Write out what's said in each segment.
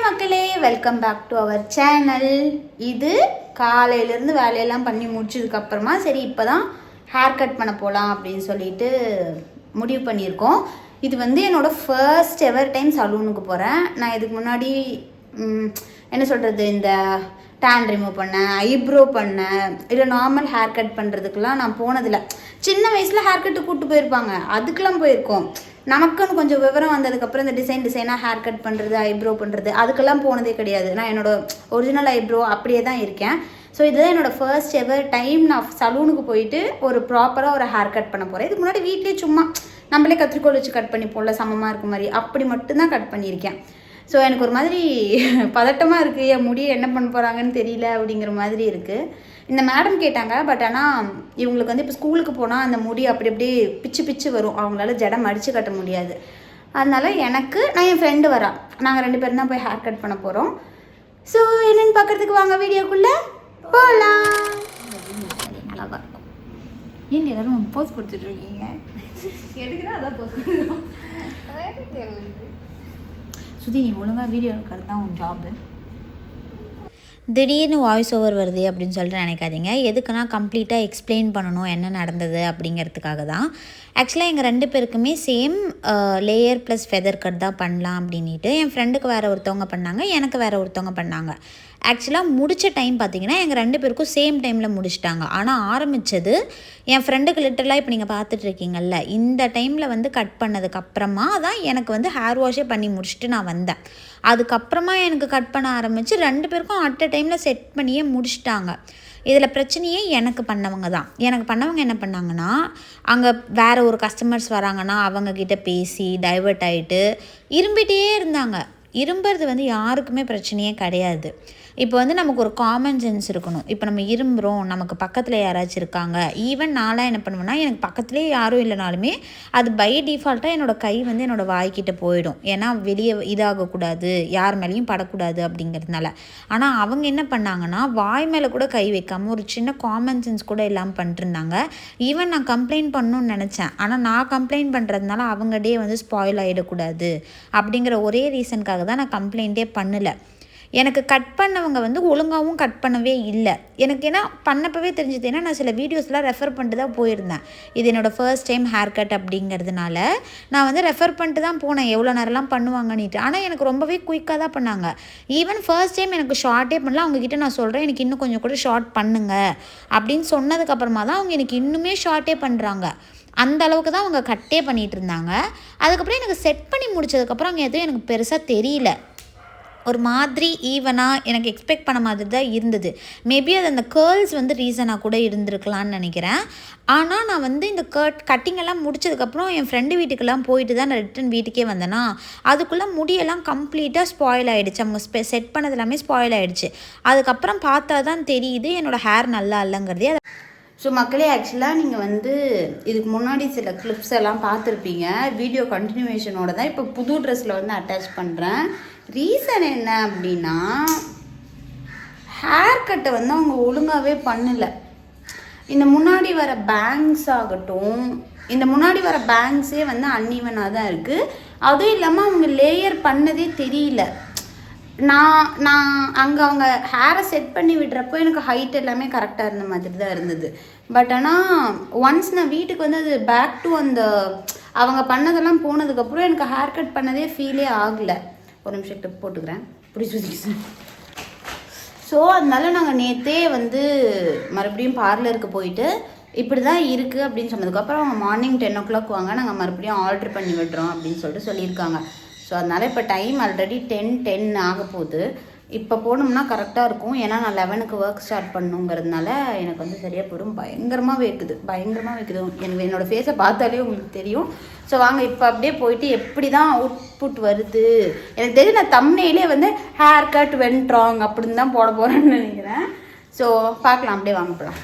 மக்களே, welcome back to our channel. இது காலையிலேருந்து வேலையெல்லாம் பண்ணி முடிச்சதுக்கப்புறமா சரி இப்போ தான் ஹேர் கட் பண்ண போகலாம் அப்படின்னு சொல்லிட்டு முடிவு பண்ணியிருக்கோம். இது வந்து என்னோடய ஃபர்ஸ்ட் எவர் டைம் சலூனுக்கு போகிறேன். நான் இதுக்கு முன்னாடி என்ன சொல்கிறது, இந்த டேன் ரிமூவ் பண்ணேன், ஐப்ரோ பண்ணேன், இல்லை நார்மல் ஹேர் கட் பண்ணுறதுக்கெலாம் நான் போனதில்லை. சின்ன வயசில் ஹேர் கட்டு கூப்பிட்டு போயிருப்பாங்க, அதுக்கெலாம் போயிருக்கோம். நமக்குன்னு கொஞ்சம் விவரம் வந்ததுக்கப்புறம் இந்த டிசைனாக ஹேர் கட் பண்ணுறது, ஐப்ரோ பண்ணுறது அதுக்கெல்லாம் போனதே கிடையாது. நான் என்னோடய ஒரிஜினல் ஐப்ரோ அப்படியே தான் இருக்கேன். ஸோ இதுதான் என்னோடய ஃபர்ஸ்ட் எவர் டைம் நான் சலூனுக்கு போயிட்டு ஒரு ப்ராப்பராக ஒரு ஹேர் கட் பண்ண போகிறேன். இதுக்கு முன்னாடி வீட்லேயே சும்மா நம்மளே கத்திரிக்கோல் வச்சு கட் பண்ணி போடல, சமமாக இருக்க மாதிரி அப்படி மட்டும்தான் கட் பண்ணியிருக்கேன். ஸோ எனக்கு ஒரு மாதிரி பதட்டமாக இருக்குது, என் முடியை என்ன பண்ண போகிறாங்கன்னு தெரியல அப்படிங்கிற மாதிரி இருக்குது. இந்த மேடம் கேட்டாங்க, பட் ஆனால் இவங்களுக்கு வந்து இப்போ ஸ்கூலுக்கு போனால் அந்த முடி அப்படி அப்படியே பிச்சு வரும், அவங்களால ஜடம் அடித்து கட்ட முடியாது. அதனால் நான் என் ஃப்ரெண்டு வரா, நாங்கள் 2 பேரும் தான் போய் ஹேர் கட் பண்ண போகிறோம். ஸோ என்னென்னு பார்க்குறதுக்கு வாங்க வீடியோக்குள்ளே போகலாம். அழகாக இருக்கும். ஏன் எல்லாரும் போஸ்ட் கொடுத்துட்ருக்கீங்க? எடுக்கிறேன் அதான் போஸ்ட் கொடுத்துருக்கோம். சுதி, நீ ஒழுங்காக வீடியோ எடுக்கிறது தான் உன் ஜாபு. திடீர்னு வாய்ஸ் ஓவர் வருது அப்படின்னு சொல்லிட்டு நினைக்காதீங்க. எதுக்குன்னா கம்ப்ளீட்டாக எக்ஸ்பிளைன் பண்ணணும் என்ன நடந்தது அப்படிங்கிறதுக்காக தான். ஆக்சுவலாக எங்கள் 2 பேருக்குமே same layer plus feather cut தான் பண்ணலாம் அப்படின்ட்டு என் ஃப்ரெண்டுக்கு வேறு ஒருத்தவங்க பண்ணாங்க, எனக்கு வேறு ஒருத்தவங்க பண்ணாங்க. ஆக்சுவலாக முடித்த டைம் பார்த்திங்கன்னா எங்கள் 2 பேருக்கும் சேம் டைமில் முடிச்சிட்டாங்க. ஆனால் ஆரம்பித்தது என் ஃப்ரெண்டுக்கு லிட்டரலாக இப்போ நீங்கள் பார்த்துட்ருக்கீங்கல்ல, இந்த டைமில் வந்து கட் பண்ணதுக்கப்புறமா தான் எனக்கு வந்து ஹேர் வாஷே பண்ணி முடிச்சுட்டு நான் வந்தேன். அதுக்கப்புறமா எனக்கு கட் பண்ண ஆரம்பித்து 2 பேருக்கும் அட் அ டைமில் செட் பண்ணியே முடிச்சிட்டாங்க. இதில் பிரச்சனையே எனக்கு பண்ணவங்க தான். எனக்கு பண்ணவங்க என்ன பண்ணாங்கன்னா, அங்கே வேறு ஒரு கஸ்டமர்ஸ் வராங்கன்னா அவங்கக்கிட்ட பேசி டைவர்ட் ஆகிட்டு இரும்பிகிட்டே இருந்தாங்க. இரும்புறது வந்து யாருக்குமே பிரச்சனையே கிடையாது. இப்போ வந்து நமக்கு ஒரு காமன் சென்ஸ் இருக்கணும். இப்போ நம்ம இரும்புகிறோம், நமக்கு பக்கத்தில் யாராச்சும் இருக்காங்க, ஈவன் நான்லாம் என்ன பண்ணுவேன்னா, எனக்கு பக்கத்துலேயே யாரும் இல்லைனாலுமே அது பை டிஃபால்ட்டாக என்னோடய கை வந்து என்னோடய வாய்க்கிட்ட போயிடும். ஏன்னா வெளியே இதாகக்கூடாது, யார் மேலேயும் படக்கூடாது அப்படிங்கிறதுனால. ஆனால் அவங்க என்ன பண்ணாங்கன்னா, வாய் மேலே கூட கை வைக்காமல் ஒரு சின்ன காமன் சென்ஸ் கூட இல்லாமல் பண்ணிட்டுருந்தாங்க. ஈவன் நான் கம்ப்ளைண்ட் பண்ணணும்னு நினச்சேன், ஆனால் நான் கம்ப்ளைண்ட் பண்ணுறதுனால அவங்க டே வந்து ஸ்பாயில் ஆகிடக்கூடாது அப்படிங்கிற ஒரே ரீசனுக்காக தான் நான் கம்ப்ளைண்ட்டே பண்ணலை. எனக்கு கட் பண்ணவங்க வந்து ஒழுங்காகவும் கட் பண்ணவே இல்லை. எனக்கு ஏன்னா பண்ணப்பவே தெரிஞ்சது, ஏன்னா நான் சில வீடியோஸ்லாம் ரெஃபர் பண்ணிட்டு தான் போயிருந்தேன். இது என்னோடய ஃபர்ஸ்ட் டைம் ஹேர் கட் அப்படிங்கிறதுனால நான் வந்து ரெஃபர் பண்ணிட்டு தான் போனேன், எவ்வளோ நேரம்லாம் பண்ணுவாங்கன்னுட்டு. ஆனால் எனக்கு ரொம்பவே குயிக்காக தான் பண்ணாங்க. ஈவன் ஃபர்ஸ்ட் டைம் எனக்கு ஷார்ட்டே பண்ணல. அவங்கக்கிட்ட நான் சொல்கிறேன், எனக்கு இன்னும் கொஞ்சம் கூட ஷார்ட் பண்ணுங்க அப்படின்னு சொன்னதுக்கப்புறமா தான் அவங்க எனக்கு இன்னுமே ஷார்ட்டே பண்ணுறாங்க. அந்த அளவுக்கு தான் அவங்க கட்டே பண்ணிகிட்டு இருந்தாங்க. அதுக்கப்புறம் எனக்கு செட் பண்ணி முடிச்சதுக்கப்புறம் அங்கே எதுவும் எனக்கு பெருசாக தெரியல. ஒரு மாதிரி ஈவனாக எனக்கு எக்ஸ்பெக்ட் பண்ண மாதிரி தான் இருந்தது. மேபி அது அந்த கேர்ள்ஸ் வந்து ரீசனாக கூட இருந்திருக்கலான்னு நினைக்கிறேன். ஆனால் நான் வந்து இந்த கட்டிங்கெல்லாம் முடிச்சதுக்கப்புறம் என் ஃப்ரெண்டு வீட்டுக்கெல்லாம் போயிட்டு தான் நான் ரிட்டன் வீட்டுக்கே வந்தேன்னா, அதுக்குள்ளே முடியெல்லாம் கம்ப்ளீட்டாக ஸ்பாயில் ஆகிடுச்சு. அவங்க செட் பண்ணது எல்லாமே ஸ்பாயில் ஆகிடுச்சு. அதுக்கப்புறம் பார்த்தா தான் தெரியுது என்னோடய ஹேர் நல்லா இல்லைங்கிறதே. ஸோ மக்களே, ஆக்சுவலாக நீங்கள் வந்து இதுக்கு முன்னாடி சில கிளிப்ஸ் எல்லாம் பார்த்துருப்பீங்க. வீடியோ கண்டினியூவேஷனோட தான் இப்போ புது ட்ரெஸ்ஸில் வந்து அட்டாச் பண்ணுறேன். ரீசன் என்ன அப்படின்னா, ஹேர் கட்டை வந்து அவங்க ஒழுங்காகவே பண்ணலை. இந்த முன்னாடி வர பேங்க்ஸ் ஆகட்டும், இந்த முன்னாடி வர பேங்க்ஸே வந்து அன்ஈவனாக தான் இருக்குது. அதுவும் இல்லாமல் அவங்க லேயர் பண்ணதே தெரியல. நான் அங்கே அவங்க ஹேரை செட் பண்ணி விடுறப்போ எனக்கு ஹைட் எல்லாமே கரெக்டாக இருந்த மாதிரி தான் இருந்தது. பட் ஆனால் ஒன்ஸ் நான் வீட்டுக்கு வந்து அது பேக் டு அந்த அவங்க பண்ணதெல்லாம் போனதுக்கப்புறம் எனக்கு ஹேர் கட் பண்ணதே ஃபீலே ஆகலை. ஒரு நிமிஷம் கிட்ட போட்டுக்கிறேன், பிடிச்சி. ஸோ அதனால நாங்கள் நேற்றே வந்து மறுபடியும் பார்லருக்கு போயிட்டு இப்படி தான் இருக்குது அப்படின்னு சொன்னதுக்கப்புறம் அவங்க மார்னிங் 10 o'clock வாங்க, நாங்கள் மறுபடியும் ஆர்டர் பண்ணி விடுறோம் அப்படின்னு சொல்லிட்டு சொல்லியிருக்காங்க. ஸோ அதனால் இப்போ டைம் ஆல்ரெடி 10 ஆக போகுது. இப்போ போனோம்னா கரெக்டாக இருக்கும். ஏன்னா நான் 11க்கு ஒர்க் ஸ்டார்ட் பண்ணுங்கிறதுனால எனக்கு வந்து சரியாக போயிடும். பயங்கரமாக வைக்குது. எனக்கு என்னோடய ஃபேஸை பார்த்தாலே உங்களுக்கு தெரியும். ஸோ வாங்க இப்போ அப்படியே போயிட்டு எப்படி தான் அவுட்புட் வருது எனக்கு தெரியும். நான் தம்ப்நெயிலே வந்து ஹேர் கட் வென்ட் ராங் அப்படின்னு தான் போட போகிறேன்னு நினைக்கிறேன். ஸோ பார்க்கலாம், அப்படியே வாங்க போகலாம்.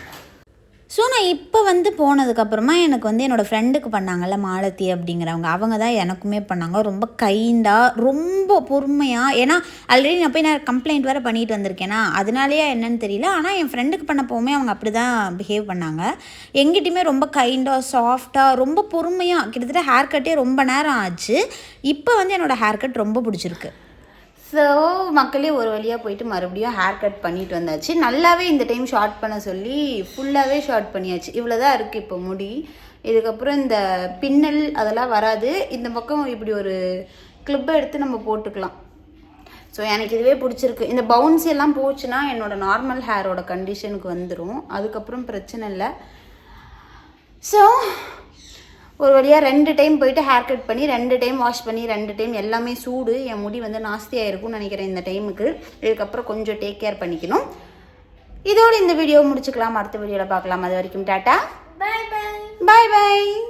ஸோ நான் இப்போ வந்து போனதுக்கப்புறமா எனக்கு வந்து என்னோடய ஃப்ரெண்டுக்கு பண்ணாங்கல்ல மாலதி அப்படிங்கிறவங்க, அவங்க தான் எனக்குமே பண்ணாங்க. ரொம்ப கைண்டாக, ரொம்ப பொறுமையாக. ஏன்னா ஆல்ரெடி நான் கம்ப்ளைண்ட் வேறு பண்ணிட்டு வந்திருக்கேன்னா அதனாலேயே என்னன்னு தெரியல. ஆனால் என் ஃப்ரெண்டுக்கு பண்ணப்போவுமே அவங்க அப்படி தான் பிஹேவ் பண்ணாங்க. எங்கிட்டையுமே ரொம்ப கைண்டாக, சாஃப்டாக, ரொம்ப பொறுமையாக. கிட்டத்தட்ட ஹேர் கட்டே ரொம்ப நேரம் ஆச்சு. இப்போ வந்து என்னோடய ஹேர் கட் ரொம்ப பிடிச்சிருக்கு. ஸோ மக்களே ஒரு வழியாக போயிட்டு மறுபடியும் ஹேர் கட் பண்ணிட்டு வந்தாச்சு. நல்லாவே இந்த டைம் ஷார்ட் பண்ண சொல்லி ஃபுல்லாகவே ஷார்ட் பண்ணியாச்சு. இவ்வளோ தான் இருக்குது இப்போ முடி. இதுக்கப்புறம் இந்த பின்னல் அதெல்லாம் வராது. இந்த பக்கம் இப்படி ஒரு கிளிப்பை எடுத்து நம்ம போட்டுக்கலாம். ஸோ எனக்கு இதுவே பிடிச்சிருக்கு. இந்த பவுன்ஸ் எல்லாம் போச்சுன்னா என்னோடய நார்மல் ஹேரோட கண்டிஷனுக்கு வந்துடும். அதுக்கப்புறம் பிரச்சனை இல்லை. ஸோ ஒரு வழியாக 2 டைம் போயிட்டு ஹேர் கட் பண்ணி 2 டைம் வாஷ் பண்ணி 2 டைம் எல்லாமே சூடு. என் முடி வந்து நாஸ்தியாக இருக்கும்னு நினைக்கிறேன் இந்த டைமுக்கு. இதுக்கப்புறம் கொஞ்சம் டேக் கேர் பண்ணிக்கணும். இதோடு இந்த வீடியோ முடிச்சுக்கலாம். அடுத்த வீடியோவில் பார்க்கலாம். அது வரைக்கும் டாட்டா, பாய் பாய்.